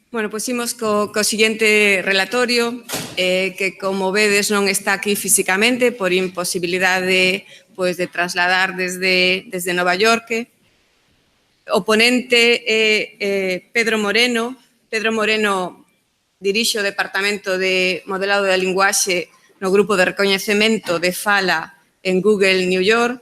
Bueno, pois imos co seguinte relatorio, que, como vedes, non está aquí físicamente por imposibilidade de trasladar desde Nova York. O ponente é Pedro Moreno. Pedro Moreno dirixe o Departamento de Modelado da Linguaxe no Grupo de Recoñecemento de Fala en Google New York.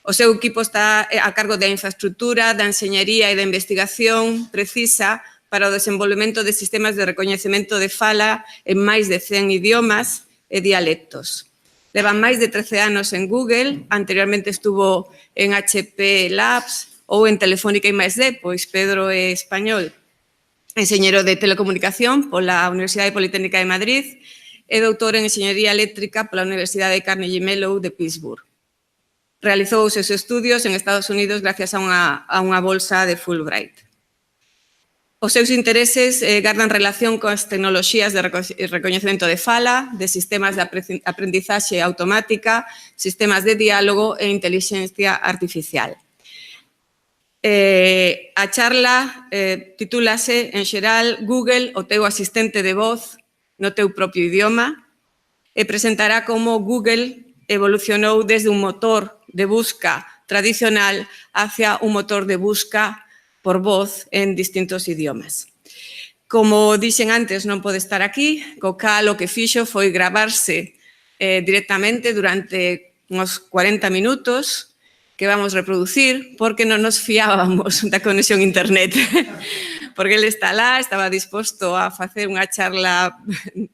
O seu equipo está a cargo da infraestructura, da enxeñería e da investigación precisa para o desenvolvemento de sistemas de recoñecemento de fala en máis de 100 idiomas e dialectos. Levan máis de 13 anos en Google, anteriormente estuvo en HP Labs ou en Telefónica I+D, pois Pedro é español, enxeñero de telecomunicación pola Universidade Politécnica de Madrid e doutor en enxeñería eléctrica pola Universidade Carnegie Mellon de Pittsburgh. Realizou os seus estudios en Estados Unidos gracias a unha bolsa de Fulbright. Os seus intereses gardan relación coas tecnoloxías de recoñecemento de fala, de sistemas de aprendizaxe automática, sistemas de diálogo e inteligencia artificial. A charla titúlase, en xeral, Google, o teu asistente de voz no teu propio idioma, e presentará como Google evolucionou desde un motor de busca tradicional hacia un motor de busca por voz en distintos idiomas. Como dixen antes, non pode estar aquí, co cal o que fixo foi gravarse directamente durante uns 40 minutos que vamos reproducir porque non nos fiábamos da conexión a internet. Porque ele está lá, estaba disposto a facer unha charla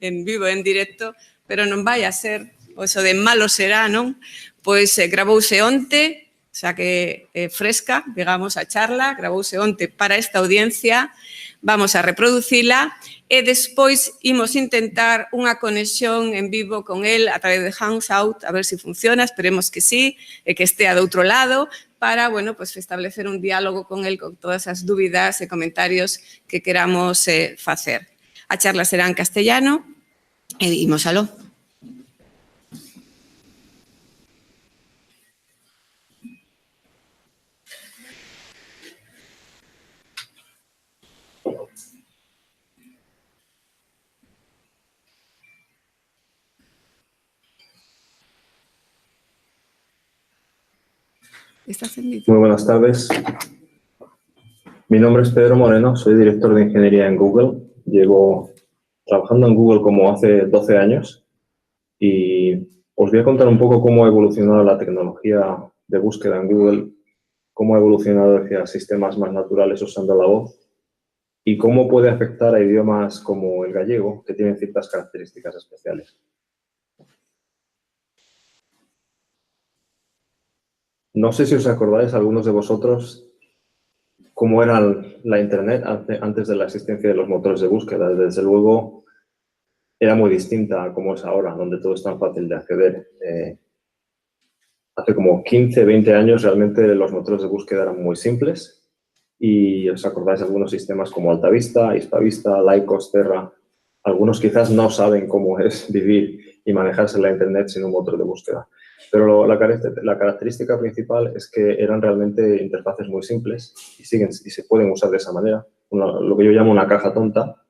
en vivo, en directo, pero non vai a ser, o iso de malo será, non? Pois gravouse onte, xa que fresca, digamos, a charla, gravouse onte para esta audiencia, vamos a reproducila e despois imos intentar unha conexión en vivo con el a través de Hangout, a ver se funciona, esperemos que sí, e que estea do outro lado, para, bueno, pues establecer un diálogo con el con todas as dúbidas e comentarios que queramos facer. A charla será en castellano e imos aló. Muy buenas tardes. Mi nombre es Pedro Moreno, soy director de ingeniería en Google. Llevo trabajando en Google como hace 12 años y os voy a contar un poco cómo ha evolucionado la tecnología de búsqueda en Google, cómo ha evolucionado hacia sistemas más naturales usando la voz y cómo puede afectar a idiomas como el gallego, que tienen ciertas características especiales. No sé si os acordáis, algunos de vosotros, cómo era la Internet antes de la existencia de los motores de búsqueda. Desde luego, era muy distinta a como es ahora, donde todo es tan fácil de acceder. Hace como 15, 20 años, realmente los motores de búsqueda eran muy simples y os acordáis de algunos sistemas como Altavista, Hispavista, Lycos, Terra. Algunos quizás no saben cómo es vivir y manejarse en la Internet sin un motor de búsqueda. Pero la característica principal es que eran realmente interfaces muy simples y se pueden usar de esa manera. Lo que yo llamo una caja tonta,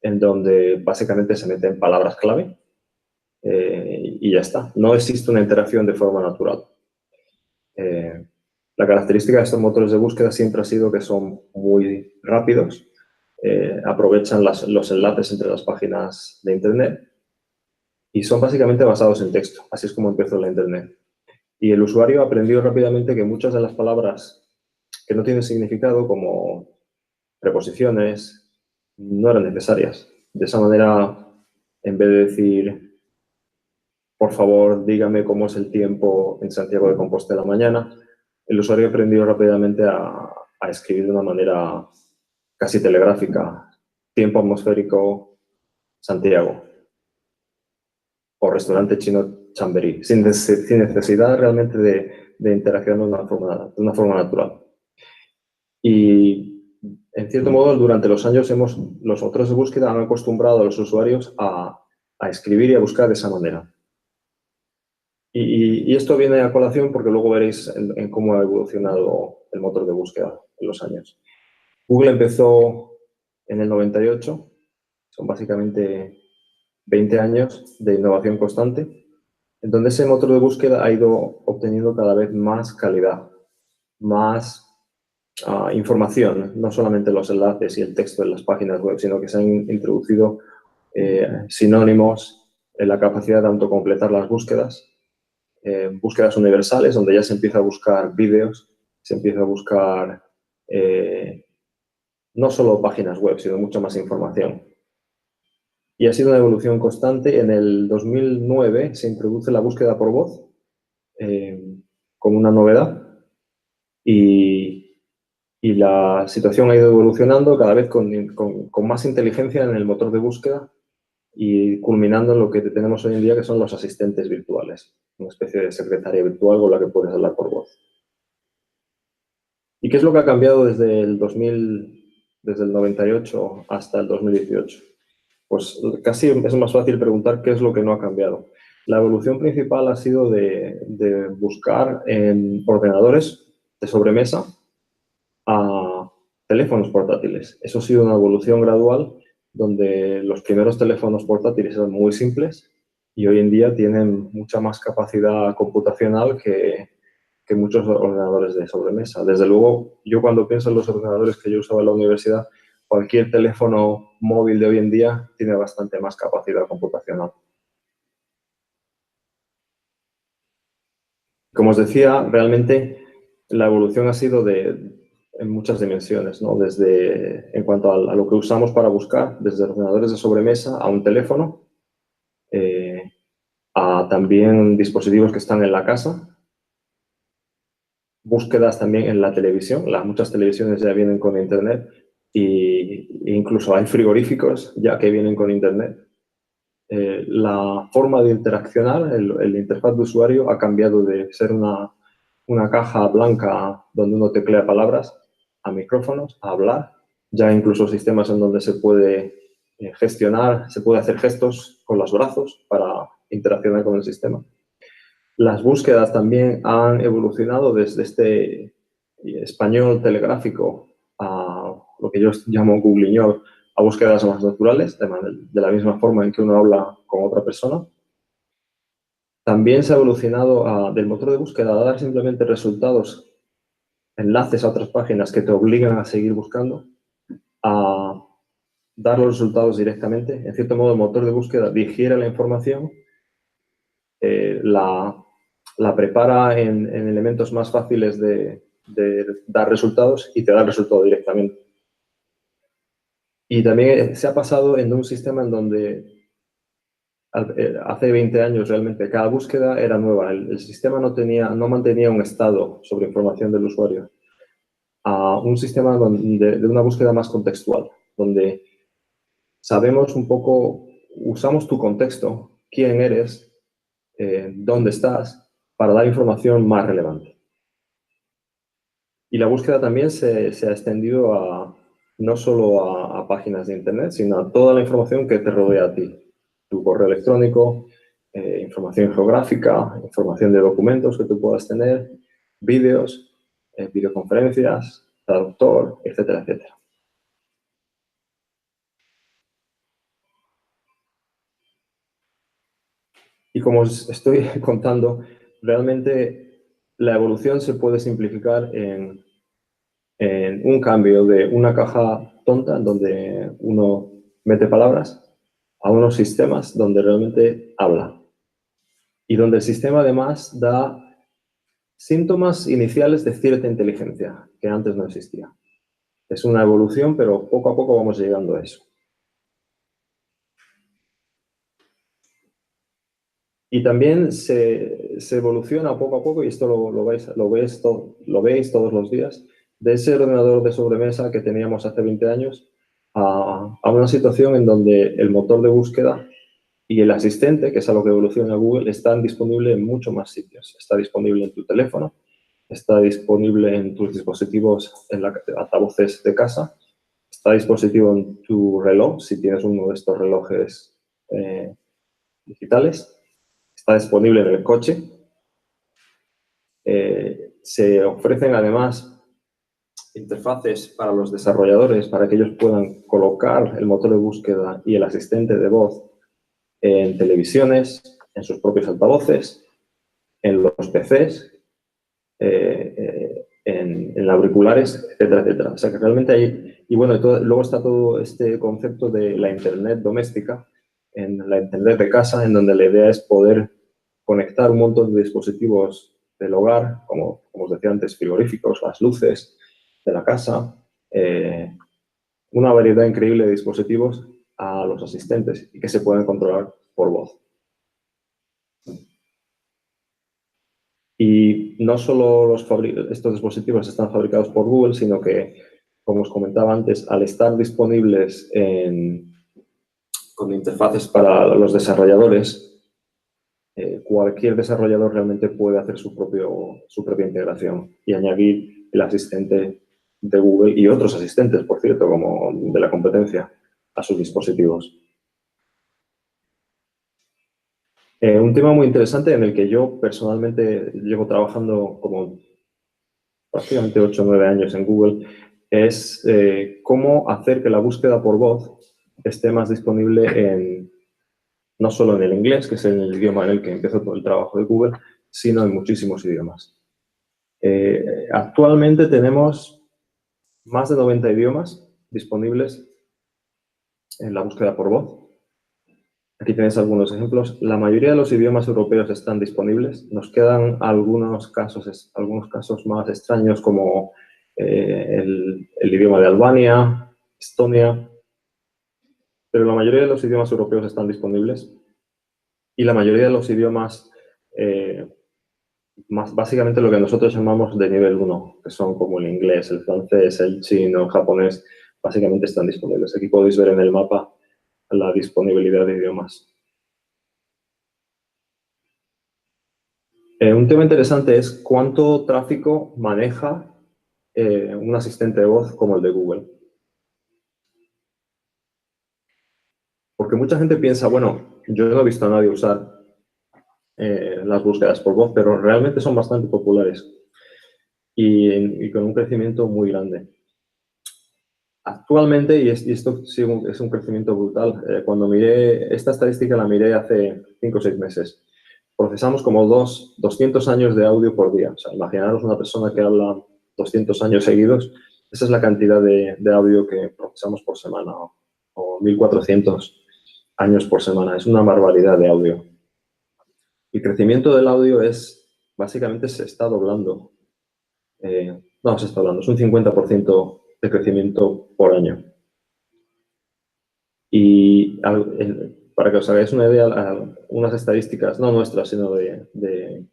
en donde básicamente se meten palabras clave y ya está. No existe una interacción de forma natural. La característica de estos motores de búsqueda siempre ha sido que son muy rápidos, aprovechan los enlaces entre las páginas de Internet y son básicamente basados en texto. Así es como empezó la Internet. Y el usuario aprendió rápidamente que muchas de las palabras que no tienen significado, como preposiciones, no eran necesarias. De esa manera, en vez de decir, por favor, dígame cómo es el tiempo en Santiago de Compostela mañana, el usuario aprendió rápidamente a escribir de una manera casi telegráfica. Tiempo atmosférico, Santiago. O restaurante chino Chamberí, sin necesidad realmente de interacción de una forma natural. Y, en cierto modo, durante los años los motores de búsqueda han acostumbrado a los usuarios a escribir y a buscar de esa manera. Y esto viene a colación porque luego veréis en cómo ha evolucionado el motor de búsqueda en los años. Google empezó en el 98. Son básicamente 20 años de innovación constante, en donde ese motor de búsqueda ha ido obteniendo cada vez más calidad, más información, no solamente los enlaces y el texto en las páginas web, sino que se han introducido sinónimos en la capacidad de autocompletar las búsquedas, búsquedas universales, donde ya se empieza a buscar vídeos, se empieza a buscar no solo páginas web, sino mucha más información. Y ha sido una evolución constante. En el 2009 se introduce la búsqueda por voz como una novedad y la situación ha ido evolucionando cada vez con más inteligencia en el motor de búsqueda y culminando en lo que tenemos hoy en día, que son los asistentes virtuales, una especie de secretaria virtual con la que puedes hablar por voz. ¿Y qué es lo que ha cambiado desde el 98 hasta el 2018? Pues casi es más fácil preguntar qué es lo que no ha cambiado. La evolución principal ha sido de buscar en ordenadores de sobremesa a teléfonos portátiles. Eso ha sido una evolución gradual donde los primeros teléfonos portátiles eran muy simples y hoy en día tienen mucha más capacidad computacional que muchos ordenadores de sobremesa. Desde luego, yo cuando pienso en los ordenadores que yo usaba en la universidad, cualquier teléfono móvil de hoy en día tiene bastante más capacidad computacional. Como os decía, realmente la evolución ha sido en muchas dimensiones, ¿no? Desde, en cuanto a lo que usamos para buscar, desde ordenadores de sobremesa a un teléfono, a también dispositivos que están en la casa, búsquedas también en la televisión. Muchas televisiones ya vienen con internet e incluso hay frigoríficos ya que vienen con internet. La forma de interaccionar, el interfaz de usuario ha cambiado de ser una caja blanca donde uno teclea palabras a micrófonos, a hablar. Ya incluso sistemas en donde se puede gestionar, se puede hacer gestos con los brazos para interaccionar con el sistema. Las búsquedas también han evolucionado desde este español telegráfico a lo que yo llamo googleñol, a búsquedas más naturales, de la misma forma en que uno habla con otra persona. También se ha evolucionado del motor de búsqueda a dar simplemente resultados, enlaces a otras páginas que te obligan a seguir buscando, a dar los resultados directamente. En cierto modo, el motor de búsqueda digiere la información, la prepara en elementos más fáciles de dar resultados y te da el resultado directamente. Y también se ha pasado en un sistema en donde hace 20 años realmente cada búsqueda era nueva. El sistema no mantenía un estado sobre información del usuario. A un sistema de una búsqueda más contextual, donde sabemos un poco, usamos tu contexto, quién eres, dónde estás, para dar información más relevante. Y la búsqueda también se ha extendido no solo a páginas de internet, sino a toda la información que te rodea a ti. Tu correo electrónico, información geográfica, información de documentos que tú puedas tener, vídeos, videoconferencias, traductor, etcétera, etcétera. Y como os estoy contando, realmente la evolución se puede simplificar en un cambio de una caja tonta en donde uno mete palabras a unos sistemas donde realmente habla. Y donde el sistema además da síntomas iniciales de cierta inteligencia que antes no existía. Es una evolución, pero poco a poco vamos llegando a eso. Y también se evoluciona poco a poco, y esto lo veis todos los días, de ese ordenador de sobremesa que teníamos hace 20 años a una situación en donde el motor de búsqueda y el asistente, que es a lo que evoluciona Google, están disponibles en muchos más sitios. Está disponible en tu teléfono, está disponible en tus dispositivos, en altavoces de casa, está disponible en tu reloj, si tienes uno de estos relojes digitales. Está disponible en el coche. Se ofrecen además interfaces para los desarrolladores para que ellos puedan colocar colocar el motor de búsqueda y el asistente de voz en televisiones, en sus propios altavoces, en los PCs, en auriculares, etcétera, etcétera. O sea que realmente hay... Y bueno, luego está todo este concepto de la Internet doméstica, en la Internet de casa, en donde la idea es poder conectar un montón de dispositivos del hogar, como os decía antes, frigoríficos, las luces de la casa, una variedad increíble de dispositivos a los asistentes y que se pueden controlar por voz. Y no solo estos dispositivos están fabricados por Google, sino que, como os comentaba antes, al estar disponibles con interfaces para los desarrolladores, cualquier desarrollador realmente puede hacer su propia integración y añadir el asistente de Google y otros asistentes, por cierto, como de la competencia, a sus dispositivos. Un tema muy interesante en el que yo personalmente llevo trabajando como prácticamente 8 o 9 años en Google es cómo hacer que la búsqueda por voz esté más disponible no solo en el inglés, que es el idioma en el que empezó todo el trabajo de Google, sino en muchísimos idiomas. Actualmente tenemos más de 90 idiomas disponibles en la búsqueda por voz. Aquí tenéis algunos ejemplos. La mayoría de los idiomas europeos están disponibles. Nos quedan algunos casos más extraños, como el idioma de Albania, Estonia, pero la mayoría de los idiomas europeos están disponibles. Y la mayoría de los idiomas, básicamente lo que nosotros llamamos de nivel 1, que son como el inglés, el francés, el chino, el japonés, básicamente están disponibles. Aquí podéis ver en el mapa la disponibilidad de idiomas. Un tema interesante es cuánto tráfico maneja un asistente de voz como el de Google. Porque mucha gente piensa, bueno, yo no he visto a nadie usar las búsquedas por voz, pero realmente son bastante populares y con un crecimiento muy grande. Actualmente, y esto sí es un crecimiento brutal, cuando miré esta estadística la miré hace 5 o 6 meses. Procesamos como 200 años de audio por día. O sea, imaginaros una persona que habla 200 años seguidos, esa es la cantidad de audio que procesamos por semana, o 1.400 años por semana. Es una barbaridad de audio. El crecimiento del audio básicamente se está doblando. No, se está doblando, es un 50% de crecimiento por año. Y para que os hagáis una idea, unas estadísticas, no nuestras, sino de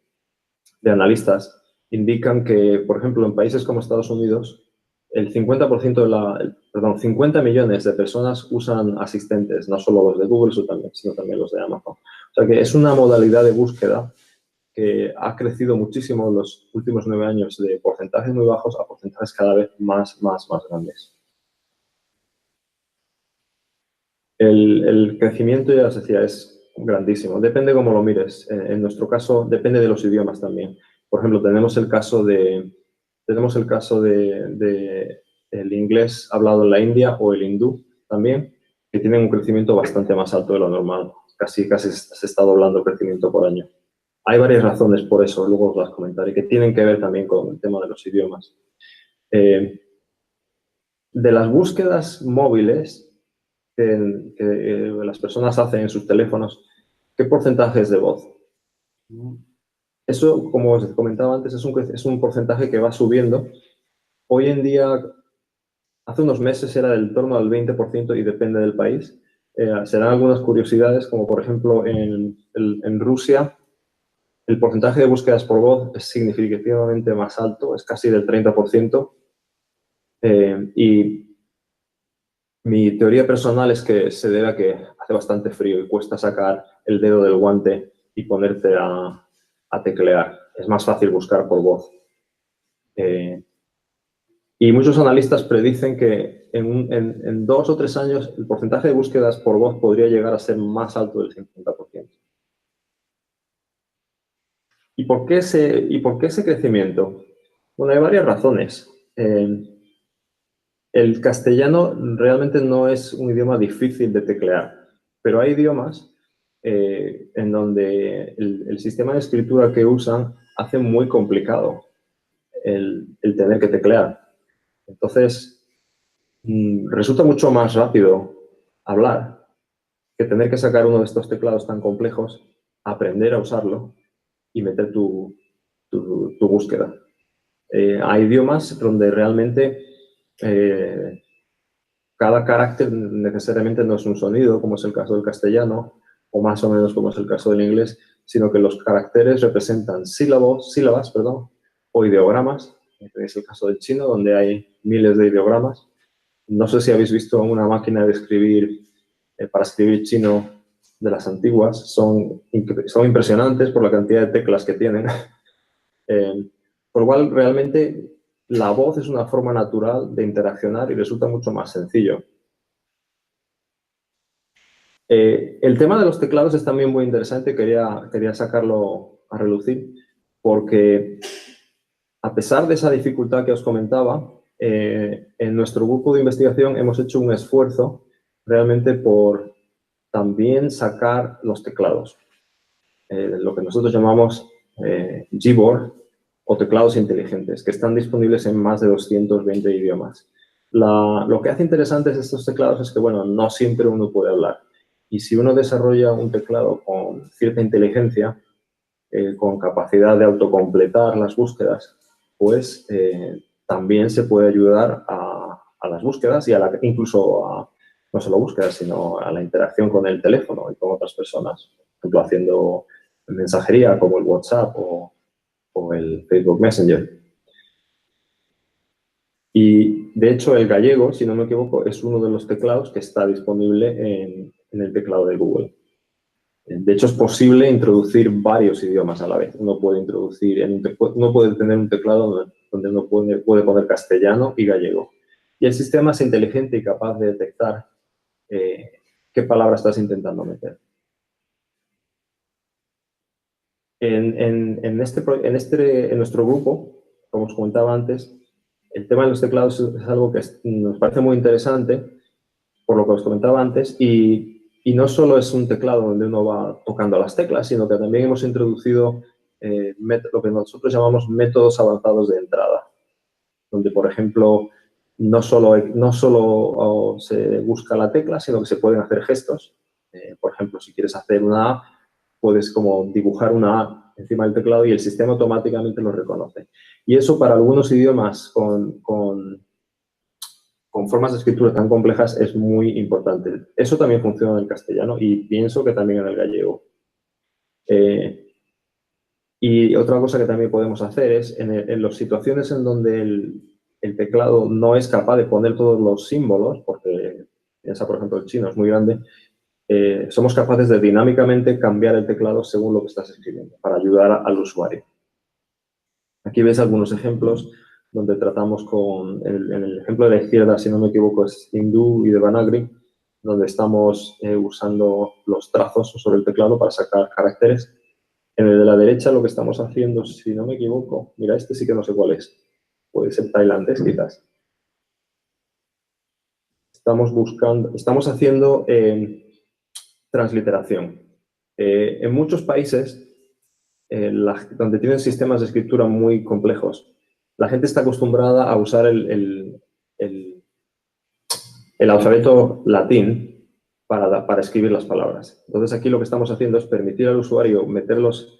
analistas, indican que, por ejemplo, en países como Estados Unidos, el 50% 50 millones de personas usan asistentes, no solo los de Google, sino también los de Amazon. O sea que es una modalidad de búsqueda que ha crecido muchísimo en los últimos 9 años, de porcentajes muy bajos a porcentajes cada vez más grandes. El crecimiento, ya os decía, es grandísimo. Depende cómo lo mires. En nuestro caso, depende de los idiomas también. Por ejemplo, tenemos el caso de el inglés hablado en la India o el hindú también, que tienen un crecimiento bastante más alto de lo normal. Casi se está doblando el crecimiento por año. Hay varias razones por eso, luego os las comentaré, que tienen que ver también con el tema de los idiomas. De las búsquedas móviles que las personas hacen en sus teléfonos, ¿qué porcentaje es de voz? Eso, como os comentaba antes, es un porcentaje que va subiendo. Hoy en día, hace unos meses era del torno al 20% y depende del país. Serán algunas curiosidades, como por ejemplo en Rusia, el porcentaje de búsquedas por voz es significativamente más alto, es casi del 30%. Y mi teoría personal es que se debe a que hace bastante frío y cuesta sacar el dedo del guante y ponerte a teclear. Es más fácil buscar por voz. Y muchos analistas predicen que en 2 o 3 años el porcentaje de búsquedas por voz podría llegar a ser más alto del 50%. ¿Y por qué ese crecimiento? Bueno, hay varias razones. El castellano realmente no es un idioma difícil de teclear, pero hay idiomas en donde el sistema de escritura que usan hace muy complicado el tener que teclear. Entonces, resulta mucho más rápido hablar que tener que sacar uno de estos teclados tan complejos, aprender a usarlo y meter tu búsqueda. Hay idiomas donde realmente cada carácter necesariamente no es un sonido, como es el caso del castellano, o más o menos como es el caso del inglés, sino que los caracteres representan sílabas, o ideogramas. Es el caso del chino, donde hay miles de ideogramas. No sé si habéis visto una máquina de escribir, para escribir chino de las antiguas. Son impresionantes por la cantidad de teclas que tienen. Por lo cual, realmente, la voz es una forma natural de interaccionar y resulta mucho más sencillo. El tema de los teclados es también muy interesante, quería sacarlo a relucir, porque a pesar de esa dificultad que os comentaba, en nuestro grupo de investigación hemos hecho un esfuerzo realmente por también sacar los teclados, lo que nosotros llamamos Gboard o teclados inteligentes, que están disponibles en más de 220 idiomas. Lo que hace interesantes estos teclados es que, bueno, no siempre uno puede hablar. Y si uno desarrolla un teclado con cierta inteligencia, con capacidad de autocompletar las búsquedas, pues también se puede ayudar a las búsquedas y incluso a, no solo búsquedas, sino a la interacción con el teléfono y con otras personas. Por ejemplo, haciendo mensajería como el WhatsApp o el Facebook Messenger. Y, de hecho, el gallego, si no me equivoco, es uno de los teclados que está disponible en el teclado de Google. De hecho, es posible introducir varios idiomas a la vez. Uno puede tener un teclado donde uno puede poner castellano y gallego. Y el sistema es inteligente y capaz de detectar qué palabra estás intentando meter. En nuestro grupo, como os comentaba antes, el tema de los teclados es algo que nos parece muy interesante, por lo que os comentaba antes, y no solo es un teclado donde uno va tocando las teclas, sino que también hemos introducido lo que nosotros llamamos métodos avanzados de entrada, donde, por ejemplo, no solo se busca la tecla, sino que se pueden hacer gestos. Por ejemplo, si quieres hacer una A, puedes como dibujar una A encima del teclado y el sistema automáticamente lo reconoce. Y eso para algunos idiomas con formas de escritura tan complejas es muy importante. Eso también funciona en el castellano y pienso que también en el gallego. Y otra cosa que también podemos hacer es, en las situaciones en donde el teclado no es capaz de poner todos los símbolos, porque piensa, por ejemplo, el chino es muy grande, somos capaces de dinámicamente cambiar el teclado según lo que estás escribiendo, para ayudar al usuario. Aquí ves algunos ejemplos donde tratamos en el ejemplo de la izquierda, si no me equivoco, es hindú y Devanagari, donde estamos usando los trazos sobre el teclado para sacar caracteres. En el de la derecha lo que estamos haciendo, si no me equivoco, mira, este sí que no sé cuál es, puede ser tailandés quizás. Estamos haciendo transliteración. En muchos países, donde tienen sistemas de escritura muy complejos, la gente está acostumbrada a usar el alfabeto latín para escribir las palabras. Entonces, aquí lo que estamos haciendo es permitir al usuario meter los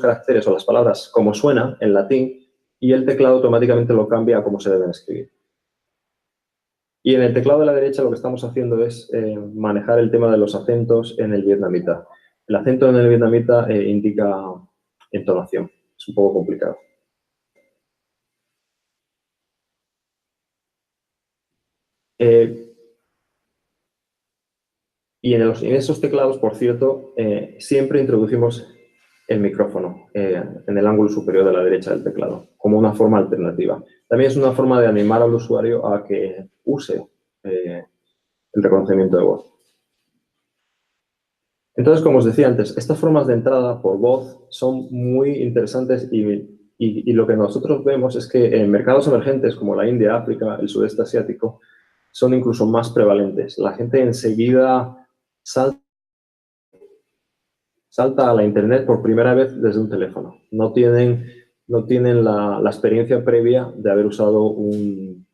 caracteres o las palabras como suena en latín y el teclado automáticamente lo cambia a cómo se deben escribir. Y en el teclado de la derecha lo que estamos haciendo es manejar el tema de los acentos en el vietnamita. El acento en el vietnamita indica entonación. Es un poco complicado. Y en esos teclados, por cierto, siempre introducimos el micrófono en el ángulo superior de la derecha del teclado, como una forma alternativa. También es una forma de animar al usuario a que use el reconocimiento de voz. Entonces, como os decía antes, estas formas de entrada por voz son muy interesantes y Y lo que nosotros vemos es que en mercados emergentes como la India, África, el sudeste asiático, son incluso más prevalentes. La gente enseguida salta a la Internet por primera vez desde un teléfono. No tienen la experiencia previa de haber usado un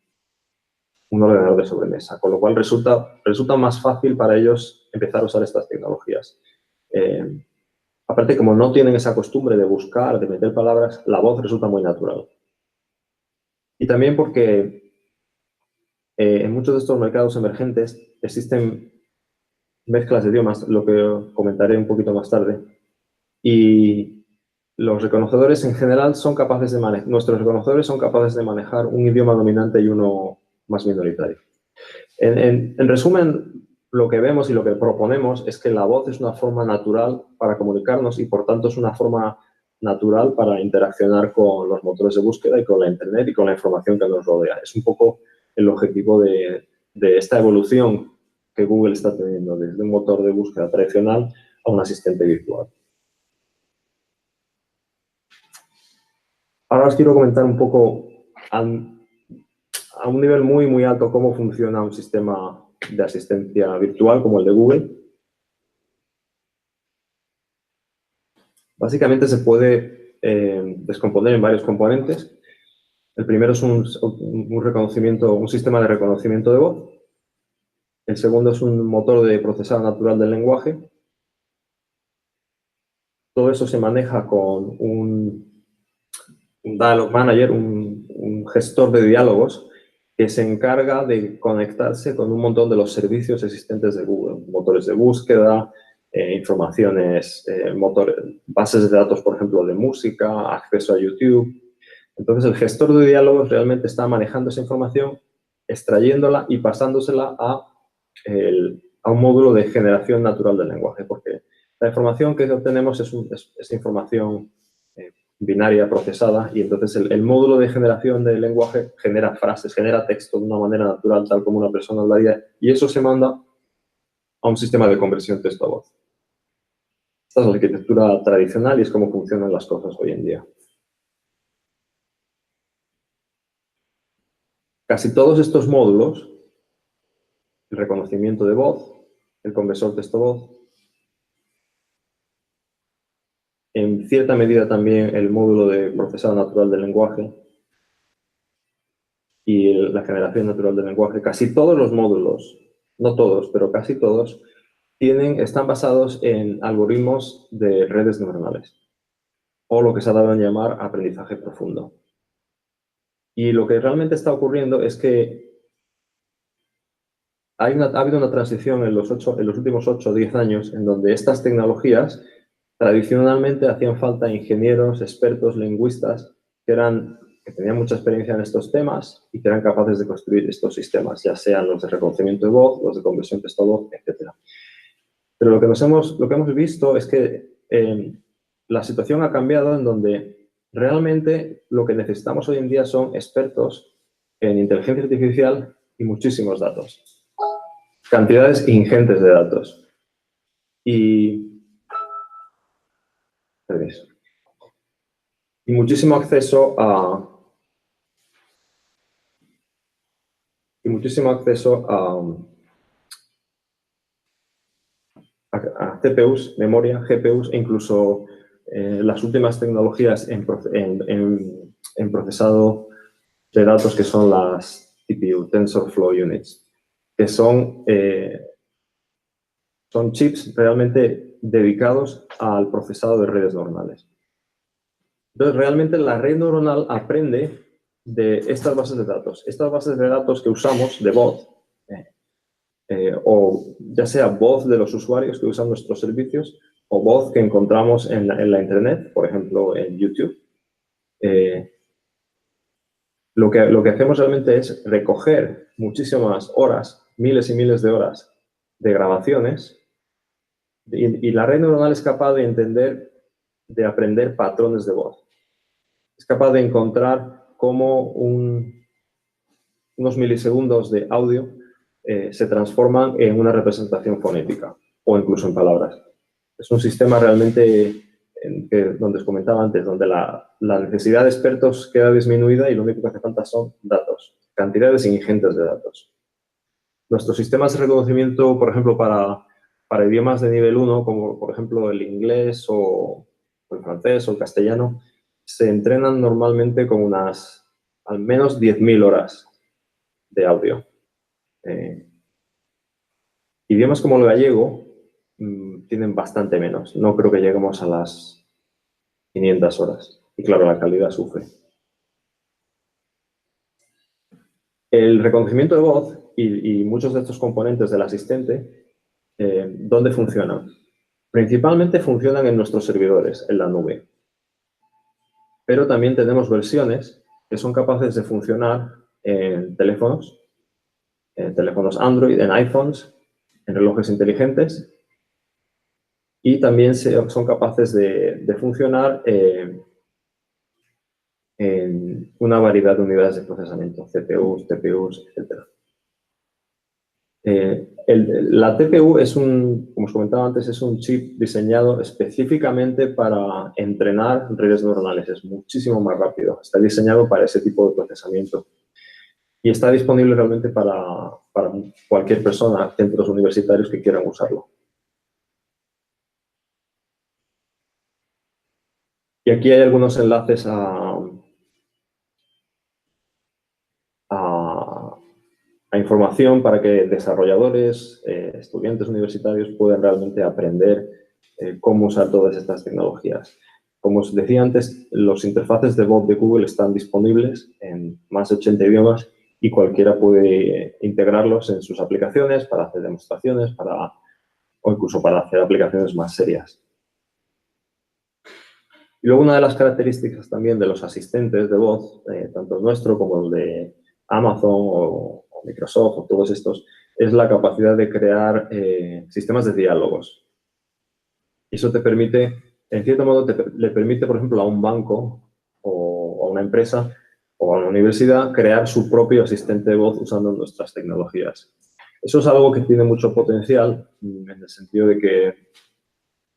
ordenador de sobremesa, con lo cual resulta más fácil para ellos empezar a usar estas tecnologías. Aparte, como no tienen esa costumbre de buscar, de meter palabras, la voz resulta muy natural. Y también porque en muchos de estos mercados emergentes existen mezclas de idiomas, lo que comentaré un poquito más tarde, y los reconocedores en general son capaces de manejar, nuestros reconocedores son capaces de manejar un idioma dominante y uno más minoritario. En resumen, lo que vemos y lo que proponemos es que la voz es una forma natural para comunicarnos y, por tanto, es una forma natural para interaccionar con los motores de búsqueda y con la Internet y con la información que nos rodea. Es un poco el objetivo de esta evolución que Google está teniendo desde un motor de búsqueda tradicional a un asistente virtual. Ahora os quiero comentar un poco a un nivel muy, muy alto cómo funciona un sistema de asistencia virtual como el de Google. Básicamente se puede descomponer en varios componentes. El primero es un sistema de reconocimiento de voz. El segundo es un motor de procesado natural del lenguaje. Todo eso se maneja con un dialog manager, un gestor de diálogos que se encarga de conectarse con un montón de los servicios existentes de Google, motores de búsqueda, informaciones, bases de datos, por ejemplo, de música, acceso a YouTube. Entonces, el gestor de diálogos realmente está manejando esa información, extrayéndola y pasándosela a un módulo de generación natural del lenguaje, porque la información que obtenemos es información binaria procesada y entonces el módulo de generación del lenguaje genera frases, genera texto de una manera natural, tal como una persona hablaría, y eso se manda a un sistema de conversión texto a voz. Esta es la arquitectura tradicional y es cómo funcionan las cosas hoy en día. Casi todos estos módulos, el reconocimiento de voz, el conversor texto-voz, en cierta medida también el módulo de procesado natural del lenguaje y la generación natural del lenguaje, casi todos los módulos, no todos, pero casi todos, están basados en algoritmos de redes neuronales o lo que se ha dado a llamar aprendizaje profundo. Y lo que realmente está ocurriendo es que ha habido una transición en los últimos 8 o 10 años en donde estas tecnologías tradicionalmente hacían falta ingenieros, expertos, lingüistas que tenían mucha experiencia en estos temas y que eran capaces de construir estos sistemas, ya sean los de reconocimiento de voz, los de conversión texto-voz, etc. Pero lo que hemos visto es que la situación ha cambiado en donde realmente lo que necesitamos hoy en día son expertos en inteligencia artificial y muchísimos datos. Cantidades ingentes de datos. Y muchísimo acceso a CPUs, memoria, GPUs e incluso las últimas tecnologías en procesado de datos que son las TPU, TensorFlow Units, que son chips realmente dedicados al procesado de redes neuronales. Entonces, realmente la red neuronal aprende de estas bases de datos. Estas bases de datos que usamos de voz, o ya sea voz de los usuarios que usan nuestros servicios, o voz que encontramos en la Internet, por ejemplo, en YouTube. Lo que hacemos realmente es recoger muchísimas horas, miles y miles de horas de grabaciones, y la red neuronal es capaz de aprender patrones de voz. Es capaz de encontrar cómo unos milisegundos de audio se transforman en una representación fonética o incluso en palabras. Es un sistema realmente donde os comentaba antes, donde la necesidad de expertos queda disminuida y lo único que hace falta son datos, cantidades ingentes de datos. Nuestros sistemas de reconocimiento, por ejemplo, para idiomas de nivel 1, como por ejemplo el inglés o el francés o el castellano, se entrenan normalmente con unas al menos 10.000 horas de audio. Idiomas como el gallego tienen bastante menos. No creo que lleguemos a las 500 horas. Y claro, la calidad sufre. El reconocimiento de voz y muchos de estos componentes del asistente, ¿dónde funcionan? Principalmente funcionan en nuestros servidores, en la nube. Pero también tenemos versiones que son capaces de funcionar en teléfonos Android, en iPhones, en relojes inteligentes, y también son capaces de funcionar en una variedad de unidades de procesamiento, CPUs, TPUs, etc. La TPU es como os comentaba antes, es un chip diseñado específicamente para entrenar redes neuronales. Es muchísimo más rápido. Está diseñado para ese tipo de procesamiento. Y está disponible realmente para cualquier persona, centros universitarios que quieran usarlo. Y aquí hay algunos enlaces a información para que desarrolladores, estudiantes universitarios puedan realmente aprender cómo usar todas estas tecnologías. Como os decía antes, los interfaces de voz de Google están disponibles en más de 80 idiomas y cualquiera puede integrarlos en sus aplicaciones para hacer demostraciones o incluso para hacer aplicaciones más serias. Y luego una de las características también de los asistentes de voz, tanto el nuestro como el de Amazon o Microsoft o todos estos, es la capacidad de crear sistemas de diálogos. Y eso te permite, en cierto modo, le permite, por ejemplo, a un banco o a una empresa o a una universidad crear su propio asistente de voz usando nuestras tecnologías. Eso es algo que tiene mucho potencial en el sentido de que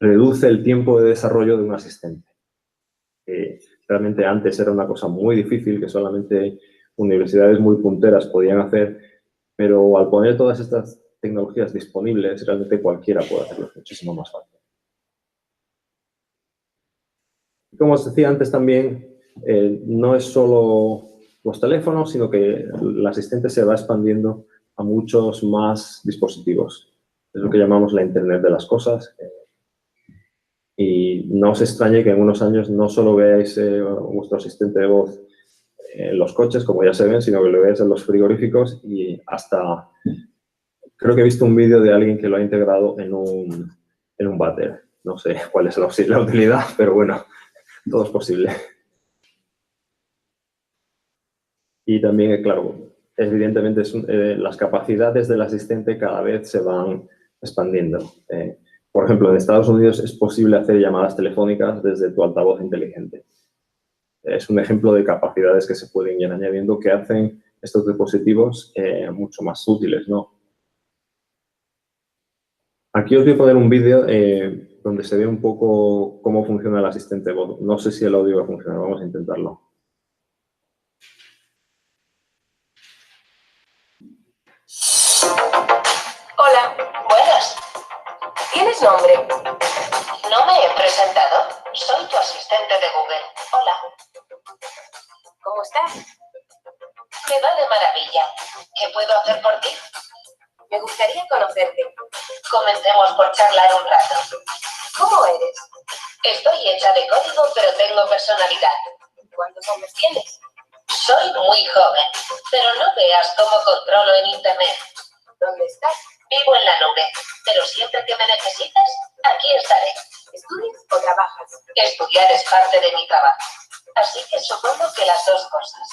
reduce el tiempo de desarrollo de un asistente. Realmente antes era una cosa muy difícil que solamente universidades muy punteras podían hacer, pero al poner todas estas tecnologías disponibles, realmente cualquiera puede hacerlo muchísimo más fácil. Como os decía antes también, no es solo los teléfonos, sino que el asistente se va expandiendo a muchos más dispositivos. Es lo que llamamos la Internet de las cosas. Y no os extrañe que en unos años no solo veáis vuestro asistente de voz en los coches, como ya se ven, sino que lo veáis en los frigoríficos y hasta... Creo que he visto un vídeo de alguien que lo ha integrado en un váter. No sé cuál es la utilidad, pero bueno, todo es posible. Y también, claro, evidentemente las capacidades del asistente cada vez se van expandiendo. Por ejemplo, en Estados Unidos es posible hacer llamadas telefónicas desde tu altavoz inteligente. Es un ejemplo de capacidades que se pueden ir añadiendo que hacen estos dispositivos mucho más útiles, ¿no? Aquí os voy a poner un vídeo donde se ve un poco cómo funciona el asistente voz. No sé si el audio va a funcionar, vamos a intentarlo. Hola, buenas. ¿Tienes nombre? No me he presentado. Soy tu asistente de Google. Hola. ¿Cómo estás? Me va de maravilla. ¿Qué puedo hacer por ti? Me gustaría conocerte. Comencemos por charlar un rato. ¿Cómo eres? Estoy hecha de código, pero tengo personalidad. ¿Cuántos hombres tienes? Soy muy joven, pero no veas cómo controlo en Internet. ¿Dónde estás? Vivo en la nube, pero siempre que me necesites, aquí estaré. ¿Estudias o trabajas? Estudiar es parte de mi trabajo, así que supongo que las dos cosas.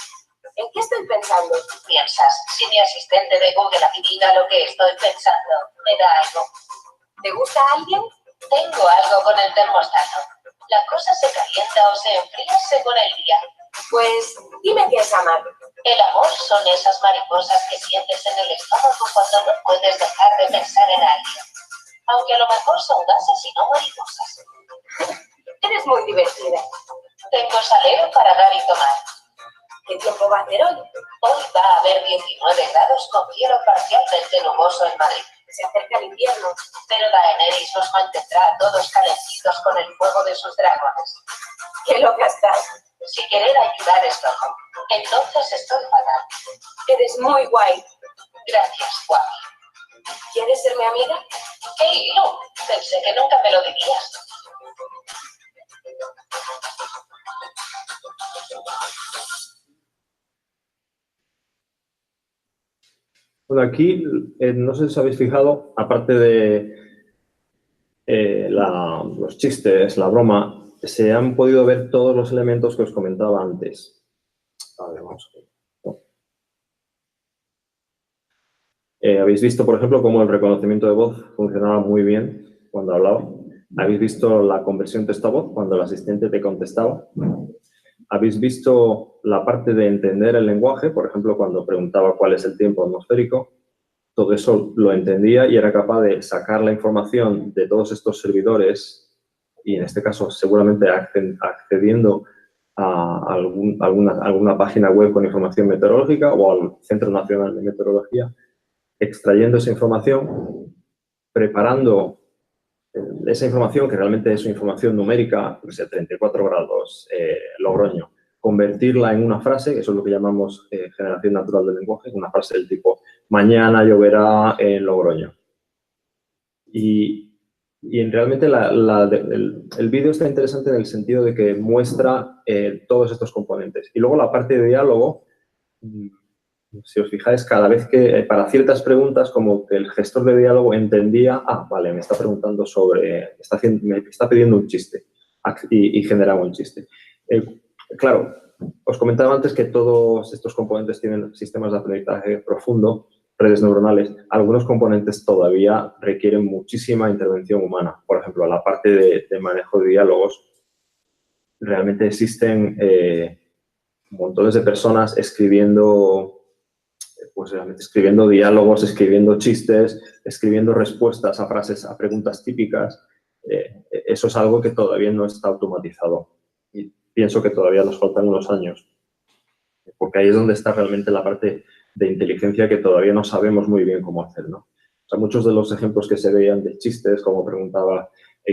¿En qué estoy pensando? Piensas, si mi asistente de Google adivina lo que estoy pensando, me da algo. ¿Te gusta alguien? Tengo algo con el termostato. La cosa se calienta o se enfría según el día. Pues dime qué es amar. El amor son esas mariposas que sientes en el estómago cuando no puedes dejar de pensar en alguien. Aunque a lo mejor son gases y no mariposas. Eres muy divertida. Tengo salero para dar y tomar. ¿Qué tiempo va a hacer hoy? Hoy va a haber 19 grados con cielo parcialmente nuboso en Madrid. Se acerca el invierno, pero Daenerys nos mantendrá a todos calentitos con el fuego de sus dragones. ¡Qué loca estás! Si querer ayudar es loco, entonces estoy fatal. Eres muy guay. Gracias, guapi. ¿Quieres ser mi amiga? ¡Qué hilo! Pensé que nunca me lo dirías. Bueno, aquí, no sé si os habéis fijado, aparte de los chistes, la broma, se han podido ver todos los elementos que os comentaba antes. A ver, vamos a ver. Habéis visto, por ejemplo, cómo el reconocimiento de voz funcionaba muy bien cuando hablaba. Habéis visto la conversión texto a voz cuando el asistente te contestaba. Habéis visto la parte de entender el lenguaje, por ejemplo, cuando preguntaba cuál es el tiempo atmosférico. Todo eso lo entendía y era capaz de sacar la información de todos estos servidores y, en este caso, seguramente accediendo a alguna página web con información meteorológica o al Centro Nacional de Meteorología, extrayendo esa información, preparando esa información, que realmente es una información numérica, pues 34 grados, Logroño, convertirla en una frase, que eso es lo que llamamos generación natural del lenguaje, una frase del tipo, mañana lloverá en Logroño. Y realmente el vídeo está interesante en el sentido de que muestra todos estos componentes. Y luego la parte de diálogo, si os fijáis, cada vez que para ciertas preguntas, como que el gestor de diálogo entendía, vale, me está preguntando sobre, me está pidiendo un chiste y generaba un chiste. Claro, os comentaba antes que todos estos componentes tienen sistemas de aprendizaje profundo, redes neuronales. Algunos componentes todavía requieren muchísima intervención humana. Por ejemplo, la parte de manejo de diálogos, realmente existen montones de personas escribiendo diálogos, escribiendo chistes, escribiendo respuestas a frases, a preguntas típicas. Eso es algo que todavía no está automatizado. Y pienso que todavía nos faltan unos años. Porque ahí es donde está realmente la parte de inteligencia que todavía no sabemos muy bien cómo hacer, ¿no? O sea, muchos de los ejemplos que se veían de chistes, como preguntaba,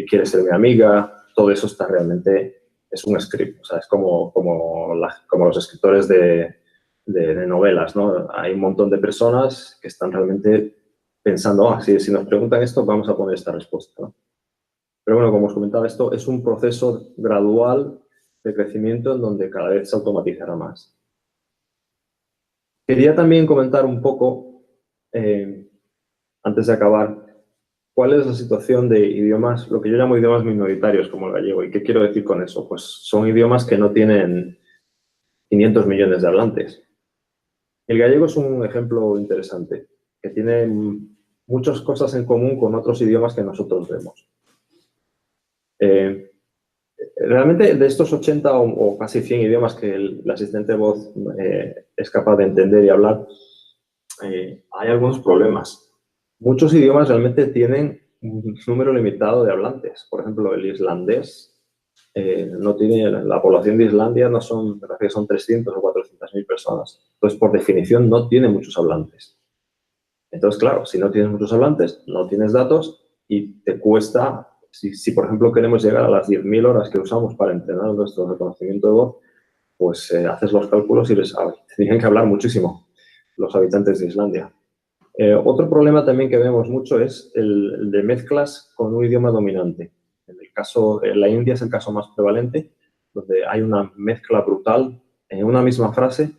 ¿quieres ser mi amiga? Todo eso está realmente, es un script. O sea, es como los escritores de novelas, ¿no? Hay un montón de personas que están realmente pensando, si nos preguntan esto, vamos a poner esta respuesta, ¿no? Pero bueno, como os comentaba, esto es un proceso gradual de crecimiento en donde cada vez se automatizará más. Quería también comentar un poco, antes de acabar, cuál es la situación de idiomas, lo que yo llamo idiomas minoritarios, como el gallego. ¿Y qué quiero decir con eso? Pues son idiomas que no tienen 500 millones de hablantes. El gallego es un ejemplo interesante, que tiene muchas cosas en común con otros idiomas que nosotros vemos. Realmente, de estos 80 o casi 100 idiomas que el asistente de voz es capaz de entender y hablar, hay algunos problemas. Muchos idiomas realmente tienen un número limitado de hablantes. Por ejemplo, el islandés no tiene, la población de Islandia me parece que son 300 o 400.000 personas. Entonces, por definición, no tiene muchos hablantes. Entonces, claro, si no tienes muchos hablantes, no tienes datos y te cuesta, si por ejemplo queremos llegar a las 10.000 horas que usamos para entrenar nuestro reconocimiento de voz, pues haces los cálculos y tendrían que hablar muchísimo los habitantes de Islandia. Otro problema también que vemos mucho es el de mezclas con un idioma dominante. En la India es el caso más prevalente, donde hay una mezcla brutal. En una misma frase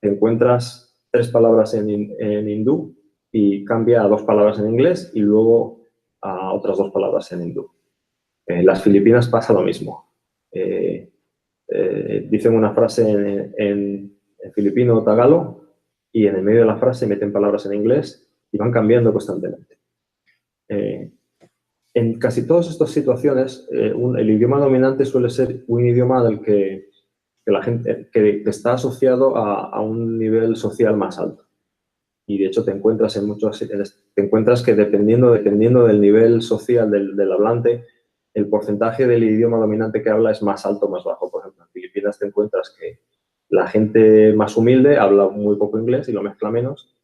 te encuentras 3 palabras en hindú y cambia a 2 palabras en inglés y luego a otras 2 palabras en hindú. En las Filipinas pasa lo mismo. Dicen una frase en filipino o tagalo y en el medio de la frase meten palabras en inglés y van cambiando constantemente. En casi todas estas situaciones, el idioma dominante suele ser un idioma del que la gente que está asociado a un nivel social más alto. Y de hecho te encuentras que dependiendo del nivel social del hablante, el porcentaje del idioma dominante que habla es más alto o más bajo. Por ejemplo, en Filipinas te encuentras que la gente más humilde habla muy poco inglés y lo mezcla menos,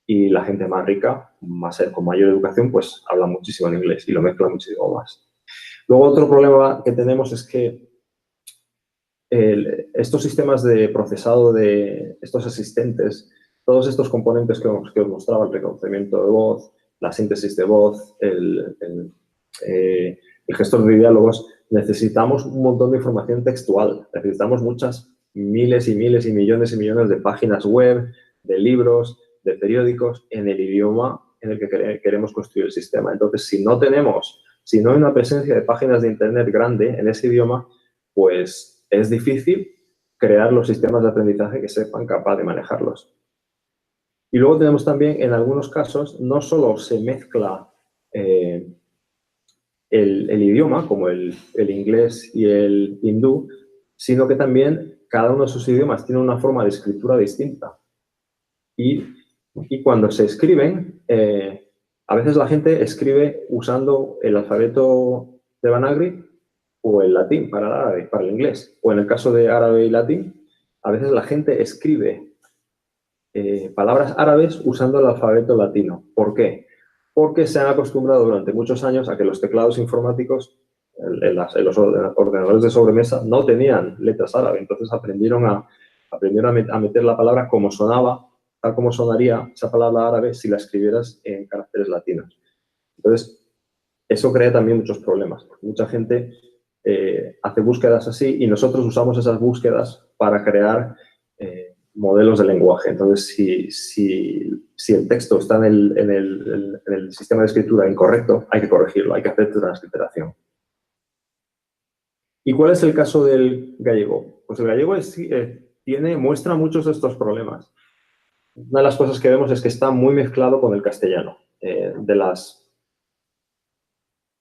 y la gente más rica, con mayor educación, pues habla muchísimo en inglés y lo mezcla muchísimo más. Luego, otro problema que tenemos es que estos sistemas de procesado de estos asistentes, todos estos componentes que os mostraba, el reconocimiento de voz, la síntesis de voz, el gestor de diálogos, necesitamos un montón de información textual. Necesitamos muchas miles y miles y millones de páginas web, de libros, de periódicos en el idioma en el que queremos construir el sistema. Entonces, si no hay una presencia de páginas de Internet grande en ese idioma, pues es difícil crear los sistemas de aprendizaje que sepan capaz de manejarlos. Y luego tenemos también, en algunos casos, no solo se mezcla el idioma, como el inglés y el hindú, sino que también cada uno de sus idiomas tiene una forma de escritura distinta. Y cuando se escriben, a veces la gente escribe usando el alfabeto Devanagari o el latín para el árabe, para el inglés. O en el caso de árabe y latín, a veces la gente escribe palabras árabes usando el alfabeto latino. ¿Por qué? Porque se han acostumbrado durante muchos años a que los teclados informáticos en los ordenadores de sobremesa no tenían letras árabes. Entonces aprendieron a meter la palabra como sonaba, tal como sonaría esa palabra árabe si la escribieras en caracteres latinos. Entonces, eso crea también muchos problemas. Porque mucha gente hace búsquedas así y nosotros usamos esas búsquedas para crear modelos de lenguaje. Entonces, si el texto está en el sistema de escritura incorrecto, hay que corregirlo, hay que hacer transliteración. ¿Y cuál es el caso del gallego? Pues el gallego muestra muchos de estos problemas. Una de las cosas que vemos es que está muy mezclado con el castellano.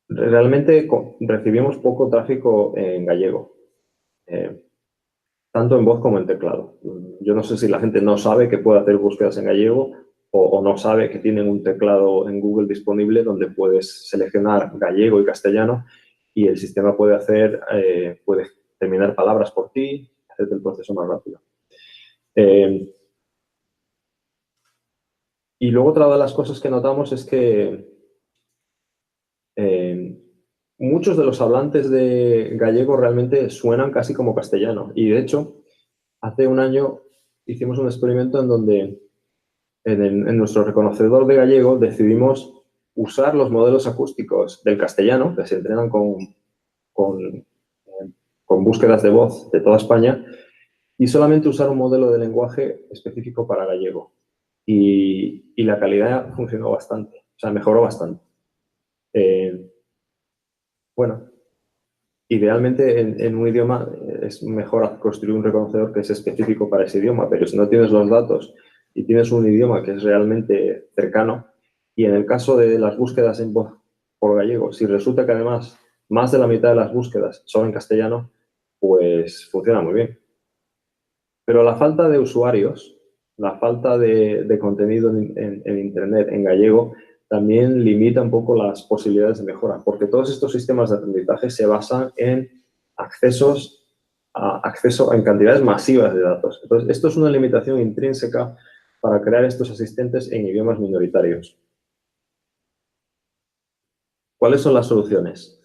Realmente recibimos poco tráfico en gallego, tanto en voz como en teclado. Yo no sé si la gente no sabe que puede hacer búsquedas en gallego o no sabe que tienen un teclado en Google disponible donde puedes seleccionar gallego y castellano y el sistema puede terminar palabras por ti, hacerte el proceso más rápido. Y luego otra de las cosas que notamos es que muchos de los hablantes de gallego realmente suenan casi como castellano. Y de hecho, hace un año hicimos un experimento en donde en nuestro reconocedor de gallego decidimos usar los modelos acústicos del castellano, que se entrenan con búsquedas de voz de toda España, y solamente usar un modelo de lenguaje específico para gallego. Y la calidad funcionó bastante, o sea, mejoró bastante. Bueno, idealmente en un idioma es mejor construir un reconocedor que es específico para ese idioma, pero si no tienes los datos y tienes un idioma que es realmente cercano, y en el caso de las búsquedas en voz por gallego, si resulta que además más de la mitad de las búsquedas son en castellano, pues funciona muy bien. Pero la falta de usuarios, la falta de contenido en Internet en gallego, también limita un poco las posibilidades de mejora, porque todos estos sistemas de aprendizaje se basan en acceso en cantidades masivas de datos. Entonces, esto es una limitación intrínseca para crear estos asistentes en idiomas minoritarios. ¿Cuáles son las soluciones?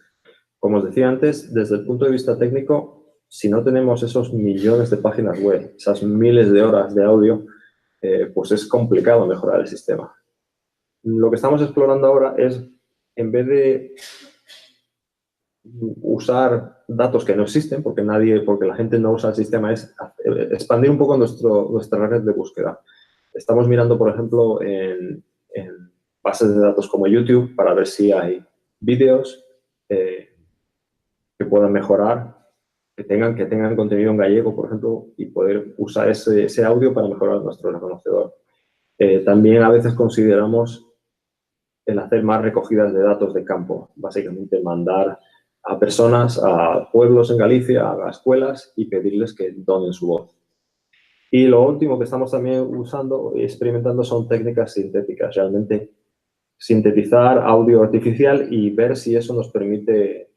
Como os decía antes, desde el punto de vista técnico, si no tenemos esos millones de páginas web, esas miles de horas de audio, pues es complicado mejorar el sistema. Lo que estamos explorando ahora es, en vez de usar datos que no existen, porque la gente no usa el sistema, es expandir un poco nuestra red de búsqueda. Estamos mirando, por ejemplo, en bases de datos como YouTube para ver si hay vídeos que puedan mejorar, que tengan contenido en gallego, por ejemplo, y poder usar ese audio para mejorar nuestro reconocedor. También a veces consideramos el hacer más recogidas de datos de campo, básicamente mandar a personas, a pueblos en Galicia, a escuelas y pedirles que donen su voz. Y lo último que estamos también usando y experimentando son técnicas sintéticas, realmente sintetizar audio artificial y ver si eso nos permite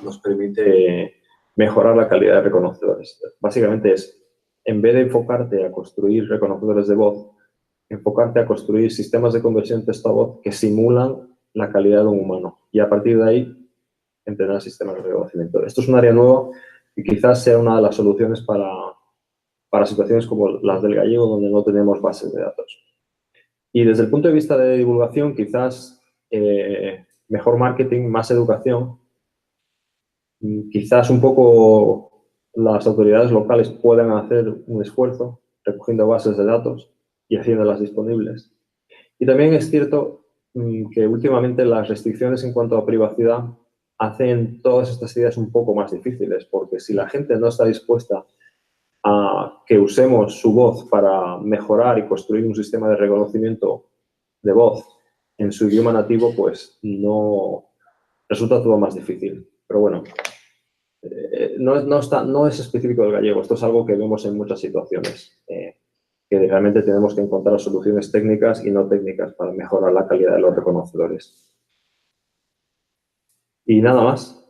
nos permite mejorar la calidad de reconocedores. Básicamente es, en vez de enfocarte a construir reconocedores de voz, enfocarte a construir sistemas de conversión texto a voz que simulan la calidad de un humano y a partir de ahí entrenar sistemas de reconocimiento. Esto es un área nueva y quizás sea una de las soluciones para situaciones como las del gallego donde no tenemos bases de datos. Y desde el punto de vista de divulgación, quizás mejor marketing, más educación, quizás un poco las autoridades locales puedan hacer un esfuerzo recogiendo bases de datos y haciéndolas disponibles. Y también es cierto que últimamente las restricciones en cuanto a privacidad hacen todas estas ideas un poco más difíciles, porque si la gente no está dispuesta a que usemos su voz para mejorar y construir un sistema de reconocimiento de voz en su idioma nativo, pues no resulta todo más difícil. Pero bueno, no es específico del gallego, esto es algo que vemos en muchas situaciones, que realmente tenemos que encontrar soluciones técnicas y no técnicas para mejorar la calidad de los reconocedores. Y nada más,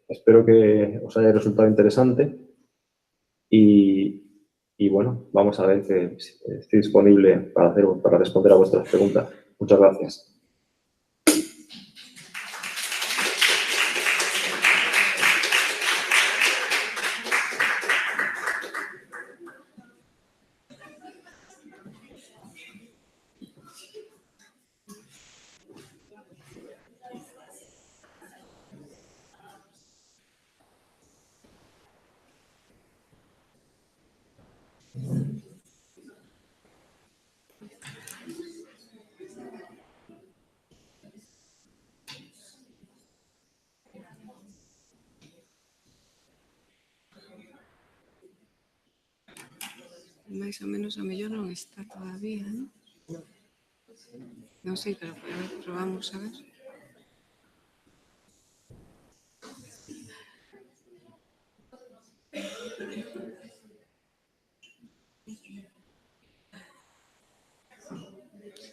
espero que os haya resultado interesante y bueno, vamos a ver que estoy disponible para responder a vuestras preguntas. Muchas gracias. Máis ou menos a mellor non está todavía, non? Non sei, pero a ver, probamos a ver.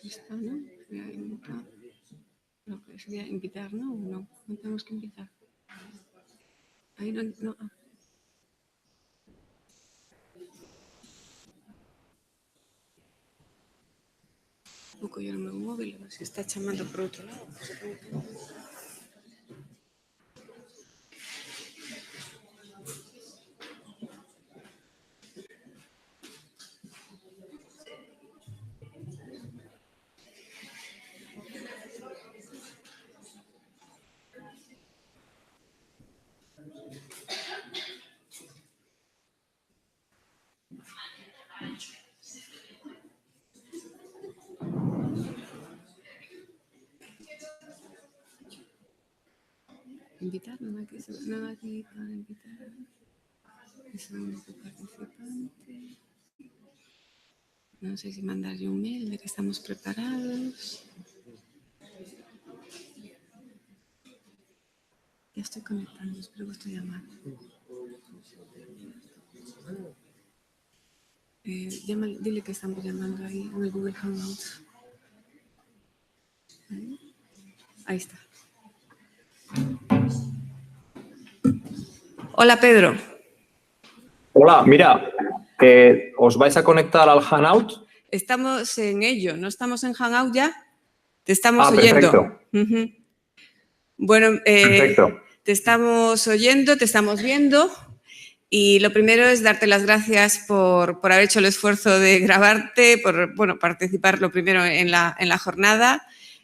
Está, non? Lo que sería invitar, non? Non temos que invitar. Aí non... Vou coller o meu móvil a ver se está chamando por outro lado. Invitar, non hai que para invitar. Es un único participante. Non sei se mandarlle un mail de que estamos preparados. Ya estoy conectando, espero que estoy llamando. Dile que estamos llamando ahí en el Google Hangouts. Ahí está. Hola, Pedro. Hola, mira, ¿os vais a conectar al Hangout? Estamos en ello, ¿no estamos en Hangout ya? Te estamos oyendo. Perfecto. Bueno, Perfecto. te estamos oyendo, te estamos viendo y lo primero es darte las gracias por haber hecho el esfuerzo de grabarte, por participar lo primero en la jornada.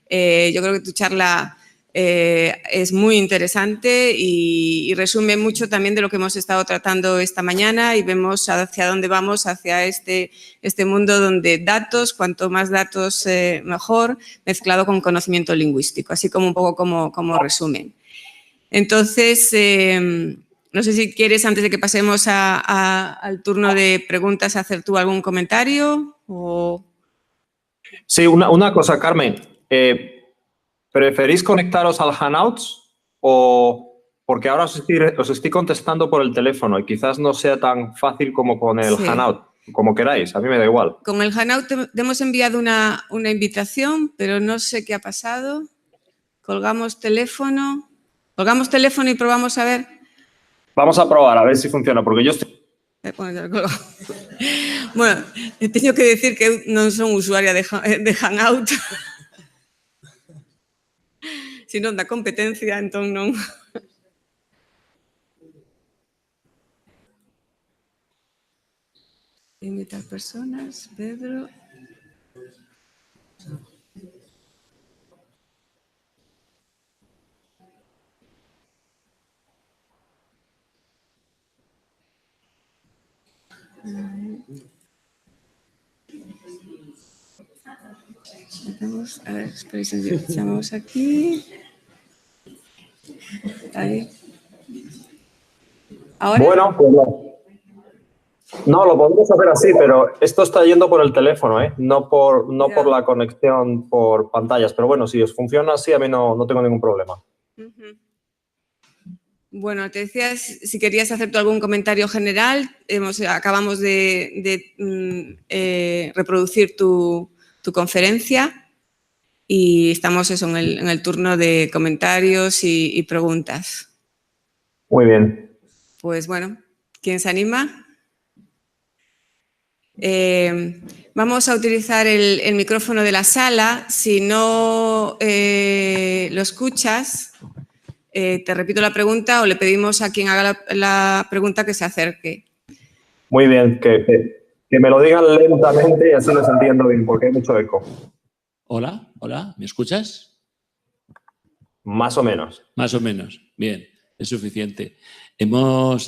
Yo creo que tu charla es muy interesante y resume mucho también de lo que hemos estado tratando esta mañana y vemos hacia dónde vamos, hacia este mundo donde datos, cuanto más datos mejor, mezclado con conocimiento lingüístico, así como un poco como resumen. Entonces, no sé si quieres, antes de que pasemos al turno de preguntas, hacer tú algún comentario o... Sí, una cosa, Carmen. ¿Preferís conectaros al Hangouts o porque ahora os estoy contestando por el teléfono y quizás no sea tan fácil como con el Hangout? Como queráis, a mí me da igual. Con el Hangout te hemos enviado una invitación, pero no sé qué ha pasado. Colgamos teléfono, Colgamos teléfono y probamos a ver. Vamos a probar, a ver si funciona, porque yo estoy... Bueno, teño que decir que eu non son usuaria de Hangout, senón da competencia, entón non. Invitar personas, Pedro. A ver, esperéis, echamos aquí. Ahí. ¿Ahora? Bueno, pues no, lo podemos hacer así, pero esto está yendo por el teléfono, ¿eh? No por la conexión por pantallas. Pero bueno, si os funciona así, a mí no tengo ningún problema. Bueno, te decía si querías hacer tú algún comentario general. Acabamos de reproducir tu conferencia y estamos en el turno de comentarios y preguntas. Muy bien. Pues bueno, ¿quién se anima? Vamos a utilizar el micrófono de la sala. Si no lo escuchas, te repito la pregunta o le pedimos a quien haga la pregunta que se acerque. Muy bien, que me lo digan lentamente y así los entiendo bien, porque hay mucho eco. Hola, hola, ¿me escuchas? Más o menos. Más o menos, bien, es suficiente.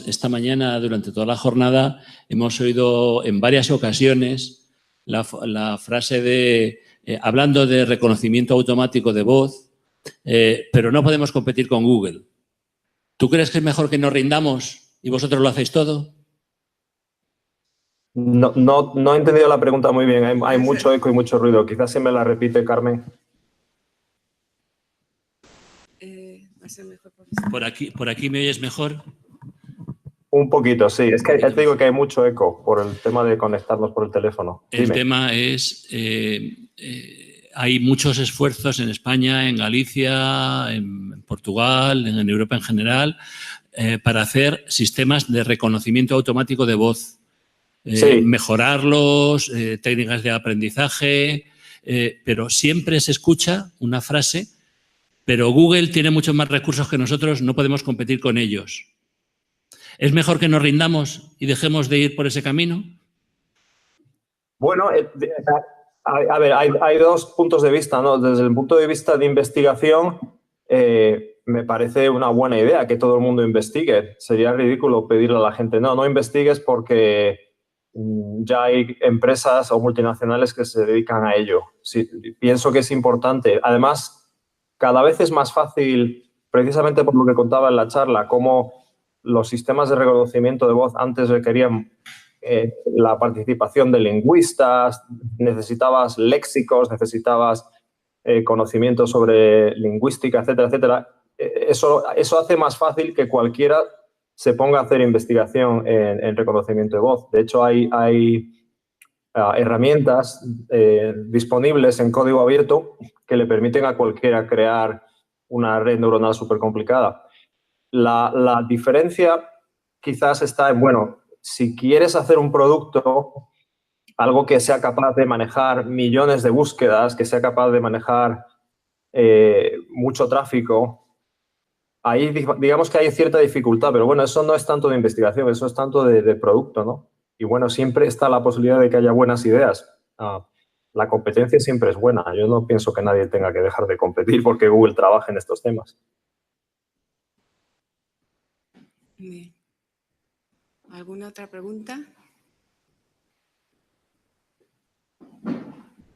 Esta mañana, durante toda la jornada, hemos oído en varias ocasiones la frase de, hablando de reconocimiento automático de voz, pero no podemos competir con Google. ¿Tú crees que es mejor que nos rindamos y vosotros lo hacéis todo? No he entendido la pregunta muy bien. Hay mucho eco y mucho ruido. Quizás si me la repite, Carmen. Va a ser mejor ¿Por aquí me oyes mejor? Un poquito, sí. Es que ya te digo que hay mucho eco por el tema de conectarnos por el teléfono. El Dime. tema es, hay muchos esfuerzos en España, en Galicia, en Portugal, en Europa en general, para hacer sistemas de reconocimiento automático de voz. Sí. Mejorarlos, técnicas de aprendizaje, pero siempre se escucha una frase, pero Google tiene muchos más recursos que nosotros, no podemos competir con ellos. ¿Es mejor que nos rindamos y dejemos de ir por ese camino? Bueno, a ver, hay dos puntos de vista, ¿no? Desde el punto de vista de investigación, me parece una buena idea que todo el mundo investigue. Sería ridículo pedirle a la gente, no investigues porque ya hay empresas o multinacionales que se dedican a ello. Sí, pienso que es importante. Además, cada vez es más fácil, precisamente por lo que contaba en la charla, cómo los sistemas de reconocimiento de voz antes requerían la participación de lingüistas, necesitabas léxicos, necesitabas conocimientos sobre lingüística, etcétera, etcétera. Eso hace más fácil que cualquiera se ponga a hacer investigación en reconocimiento de voz. De hecho, hay herramientas disponibles en código abierto que le permiten a cualquiera crear una red neuronal supercomplicada. La diferencia quizás está en, bueno, si quieres hacer un producto, algo que sea capaz de manejar millones de búsquedas, que sea capaz de manejar mucho tráfico, ahí digamos que hay cierta dificultad, pero bueno, eso no es tanto de investigación, eso es tanto de producto, ¿no? Y bueno, siempre está la posibilidad de que haya buenas ideas. La competencia siempre es buena. Yo no pienso que nadie tenga que dejar de competir porque Google trabaja en estos temas. Bien. ¿Alguna otra pregunta?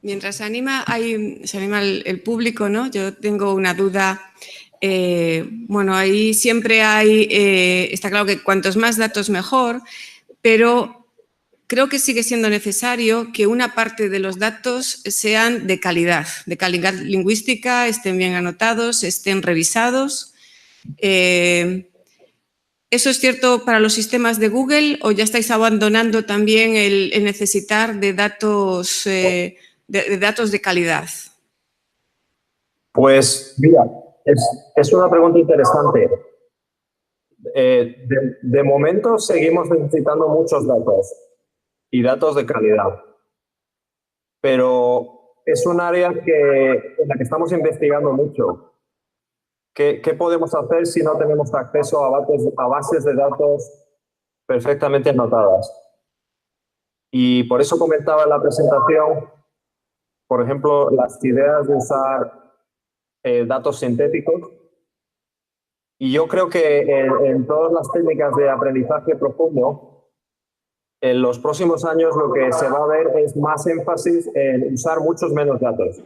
Mientras se anima el público, ¿no? Yo tengo una duda. Bueno, ahí siempre está claro que cuantos más datos mejor, pero creo que sigue siendo necesario que una parte de los datos sean de calidad lingüística, estén bien anotados, estén revisados. ¿Eso es cierto para los sistemas de Google o ya estáis abandonando también el necesitar de datos de calidad? Pues mira, Es una pregunta interesante. De momento seguimos necesitando muchos datos y datos de calidad, pero es un área en la que estamos investigando mucho. ¿Qué podemos hacer si no tenemos acceso a bases de datos perfectamente anotadas? Y por eso comentaba en la presentación, por ejemplo, las ideas de usar datos sintéticos. Y yo creo que en todas las técnicas de aprendizaje profundo, en los próximos años lo que se va a ver es más énfasis en usar muchos menos datos.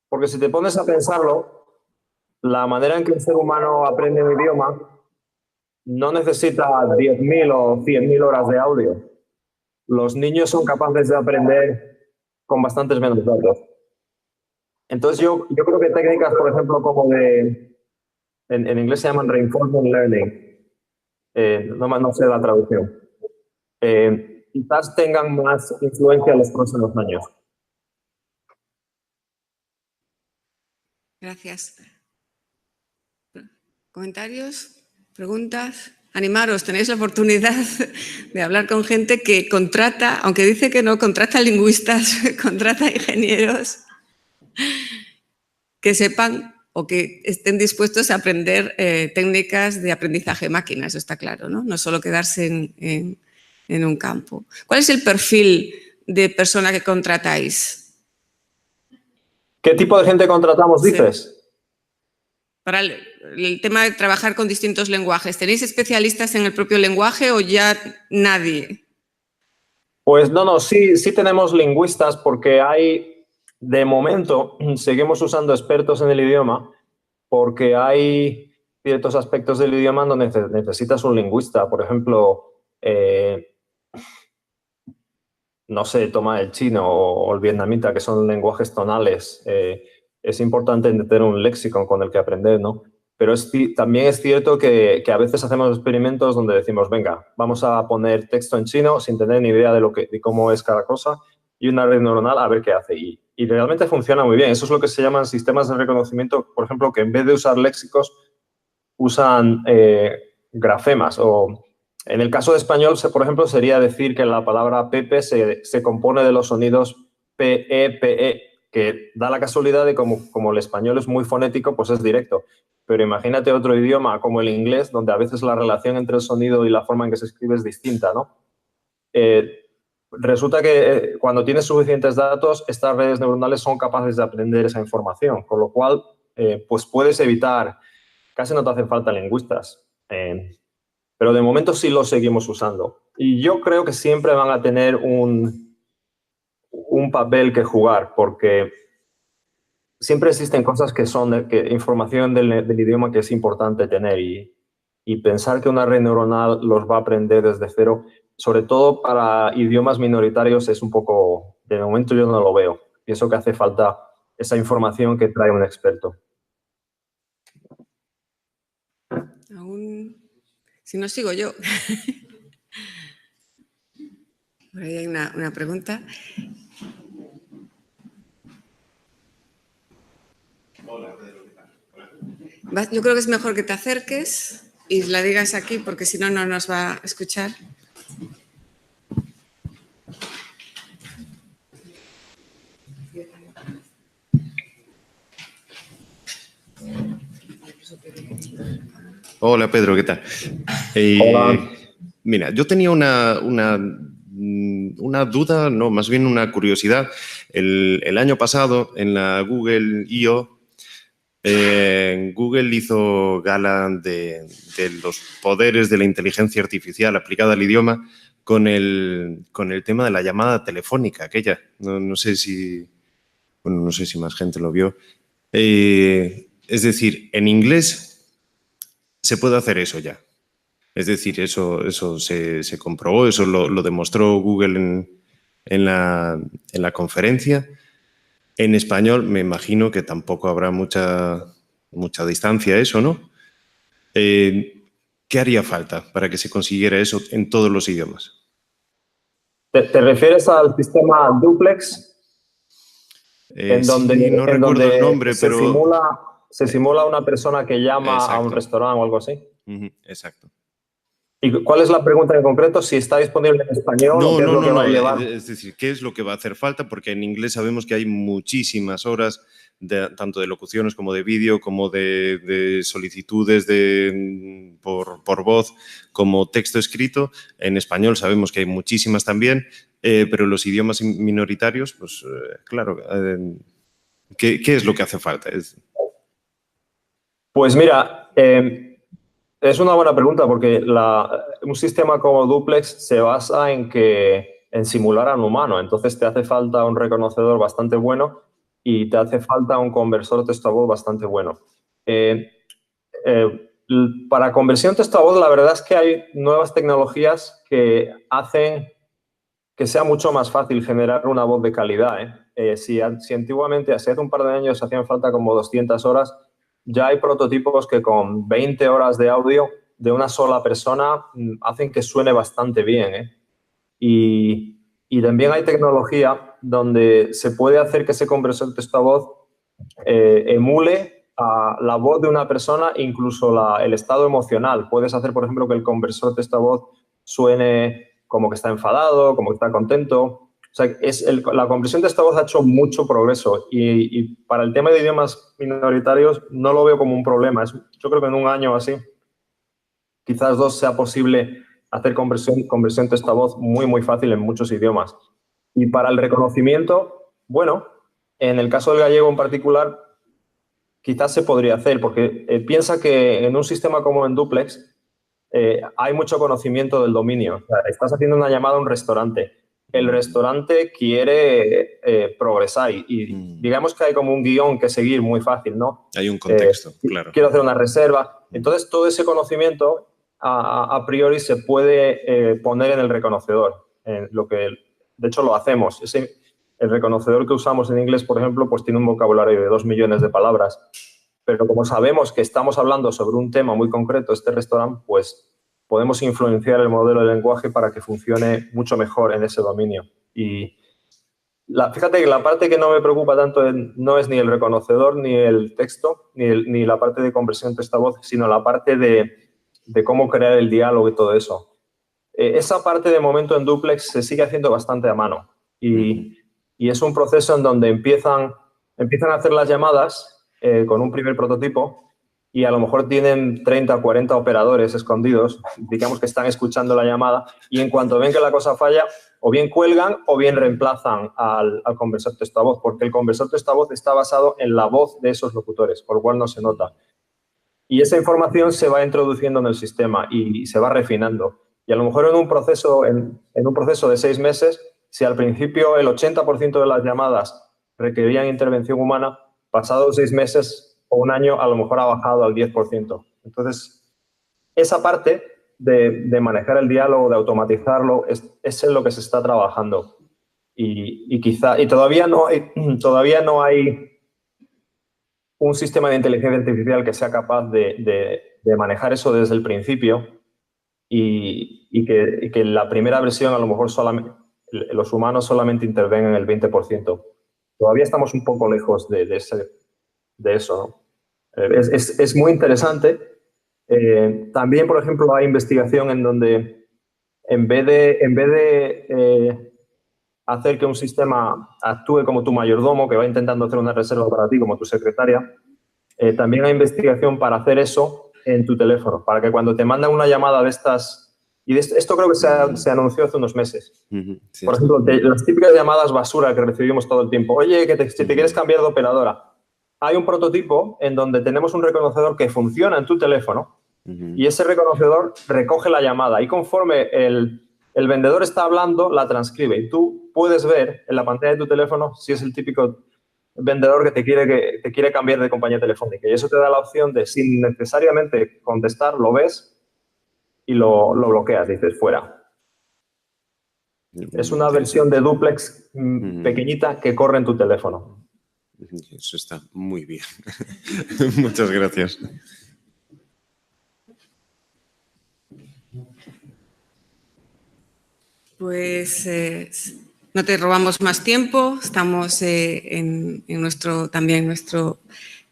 Porque si te pones a pensarlo, la manera en que un ser humano aprende un idioma no necesita 10.000 o 100.000 horas de audio. Los niños son capaces de aprender con bastantes menos datos. Entonces yo creo que técnicas, por ejemplo, como en inglés se llaman reinforcement learning, no sé la traducción, quizás tengan más influencia en los próximos años. Gracias. ¿Comentarios? ¿Preguntas? Animaros, tenéis la oportunidad de hablar con gente que contrata, aunque dice que no, contrata lingüistas, contrata ingenieros que sepan o que estén dispuestos a aprender técnicas de aprendizaje de máquinas, está claro, ¿no? No solo quedarse en un campo. ¿Cuál es el perfil de persona que contratáis? ¿Qué tipo de gente contratamos, dices? Sí. Para el tema de trabajar con distintos lenguajes, ¿tenéis especialistas en el propio lenguaje o ya nadie? Pues no, sí tenemos lingüistas porque de momento, seguimos usando expertos en el idioma porque hay ciertos aspectos del idioma donde necesitas un lingüista. Por ejemplo, no sé, toma el chino o el vietnamita, que son lenguajes tonales. Es importante tener un léxico con el que aprender, ¿no? Pero también es cierto que a veces hacemos experimentos donde decimos, venga, vamos a poner texto en chino sin tener ni idea de cómo es cada cosa y una red neuronal a ver qué hace. Y realmente funciona muy bien. Eso es lo que se llaman sistemas de reconocimiento, por ejemplo, que en vez de usar léxicos, usan grafemas. O en el caso de español, por ejemplo, sería decir que la palabra Pepe se compone de los sonidos PE, PE, que da la casualidad de como el español es muy fonético, pues es directo. Pero imagínate otro idioma como el inglés, donde a veces la relación entre el sonido y la forma en que se escribe es distinta, ¿no? Resulta que cuando tienes suficientes datos, estas redes neuronales son capaces de aprender esa información, con lo cual pues puedes evitar, casi no te hacen falta lingüistas, pero de momento sí los seguimos usando. Y yo creo que siempre van a tener un papel que jugar, porque siempre existen cosas información del idioma que es importante tener y pensar que una red neuronal los va a aprender desde cero, sobre todo para idiomas minoritarios, es un poco, de momento yo no lo veo. Pienso que hace falta esa información que trae un experto. Si no, sigo yo. Por ahí hay una pregunta. Hola, Pedro, ¿qué tal? Yo creo que es mejor que te acerques y la digas aquí porque si no, no nos va a escuchar. Hola, Pedro, ¿qué tal? Hola. Mira, yo tenía una duda, no, más bien una curiosidad. El año pasado, en la Google I.O., Google hizo gala de los poderes de la inteligencia artificial aplicada al idioma con el tema de la llamada telefónica, aquella. No sé si más gente lo vio. Es decir, en inglés se puede hacer eso ya. Es decir, eso se comprobó, eso lo demostró Google en la conferencia. En español me imagino que tampoco habrá mucha distancia a eso, ¿no? ¿Qué haría falta para que se consiguiera eso en todos los idiomas? ¿Te refieres al sistema duplex? No recuerdo el nombre, se pero simula se simula una persona que llama a un Exacto. restaurante o algo así. Exacto. ¿Y cuál es la pregunta en concreto? ¿Si está disponible en español o qué es lo que va a llevar? Es decir, ¿qué es lo que va a hacer falta? Porque en inglés sabemos que hay muchísimas horas, tanto de locuciones como de vídeo, como de solicitudes por voz, como texto escrito. En español sabemos que hay muchísimas también, pero los idiomas minoritarios, pues claro, ¿qué es lo que hace falta? Pues mira, es una buena pregunta porque un sistema como Duplex se basa en simular a un humano. Entonces te hace falta un reconocedor bastante bueno y te hace falta un conversor texto a voz bastante bueno. Para conversión texto a voz, la verdad es que hay nuevas tecnologías que hacen que sea mucho más fácil generar una voz de calidad. Si antiguamente, hace un par de años, hacían falta como 200 horas, ya hay prototipos que con 20 horas de audio de una sola persona hacen que suene bastante bien. Y también hay tecnología donde se puede hacer que ese conversor texto a voz emule a la voz de una persona, incluso el estado emocional. Puedes hacer, por ejemplo, que el conversor texto a voz suene como que está enfadado, como que está contento. O sea, la conversión de esta voz ha hecho mucho progreso y para el tema de idiomas minoritarios no lo veo como un problema. Yo creo que en un año o así, quizás 2, sea posible hacer conversión de esta voz muy, muy fácil en muchos idiomas. Y para el reconocimiento, bueno, en el caso del gallego en particular, quizás se podría hacer, porque piensa que en un sistema como en Duplex, hay mucho conocimiento del dominio. O sea, estás haciendo una llamada a un restaurante. El restaurante quiere progresar y digamos que hay como un guión que seguir muy fácil, ¿no? Hay un contexto, claro. Quiero hacer una reserva. Entonces, todo ese conocimiento a priori se puede poner en el reconocedor. De hecho, lo hacemos. El reconocedor que usamos en inglés, por ejemplo, pues tiene un vocabulario de 2 millones de palabras. Pero como sabemos que estamos hablando sobre un tema muy concreto, este restaurante, pues podemos influenciar el modelo de lenguaje para que funcione mucho mejor en ese dominio. Y fíjate que la parte que no me preocupa tanto no es ni el reconocedor, ni el texto, ni la parte de conversión texto-voz, sino la parte de cómo crear el diálogo y todo eso. Esa parte de momento en Duplex se sigue haciendo bastante a mano. Y es un proceso en donde empiezan a hacer las llamadas con un primer prototipo y a lo mejor tienen 30 o 40 operadores escondidos, digamos que están escuchando la llamada y en cuanto ven que la cosa falla, o bien cuelgan o bien reemplazan al conversor texto a voz, porque el conversor texto a voz está basado en la voz de esos locutores, por lo cual no se nota. Y esa información se va introduciendo en el sistema y se va refinando. Y a lo mejor en un proceso de 6 meses, si al principio el 80% de las llamadas requerían intervención humana, pasados 6 meses o un año, a lo mejor ha bajado al 10%. Entonces, esa parte de manejar el diálogo, de automatizarlo, es en lo que se está trabajando. Y todavía no hay un sistema de inteligencia artificial que sea capaz de manejar eso desde el principio y que la primera versión a lo mejor los humanos solamente intervengan el 20%. Todavía estamos un poco lejos de eso, ¿no? Es muy interesante. También, por ejemplo, hay investigación en donde en vez de hacer que un sistema actúe como tu mayordomo, que va intentando hacer una reserva para ti, como tu secretaria, también hay investigación para hacer eso en tu teléfono, para que cuando te mandan una llamada de estas... Y esto creo que se anunció hace unos meses. Sí, por ejemplo, las típicas llamadas basura que recibimos todo el tiempo. Oye, si te quieres cambiar de operadora. Hay un prototipo en donde tenemos un reconocedor que funciona en tu teléfono y ese reconocedor recoge la llamada y conforme el vendedor está hablando, la transcribe. Y tú puedes ver en la pantalla de tu teléfono si es el típico vendedor que te quiere cambiar de compañía telefónica. Y eso te da la opción de, sin necesariamente contestar, lo ves y lo bloqueas, dices fuera. Es una versión de Duplex pequeñita que corre en tu teléfono. Eso está muy bien. Muchas gracias. Pues no te robamos más tiempo. Estamos en nuestro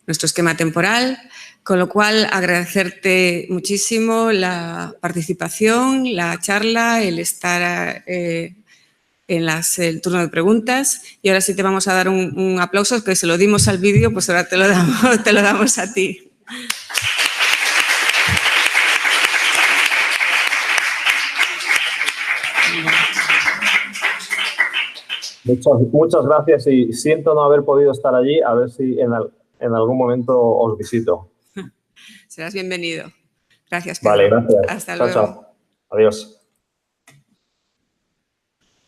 nuestro esquema temporal, con lo cual agradecerte muchísimo la participación, la charla, el estar en el turno de preguntas. Y ahora sí te vamos a dar un aplauso, que se lo dimos al vídeo, pues ahora te lo damos a ti. Muchas gracias y siento no haber podido estar allí, a ver si en algún momento os visito. Serás bienvenido. Gracias, Pedro. Vale, gracias. Hasta Chao, luego. chao. Adiós.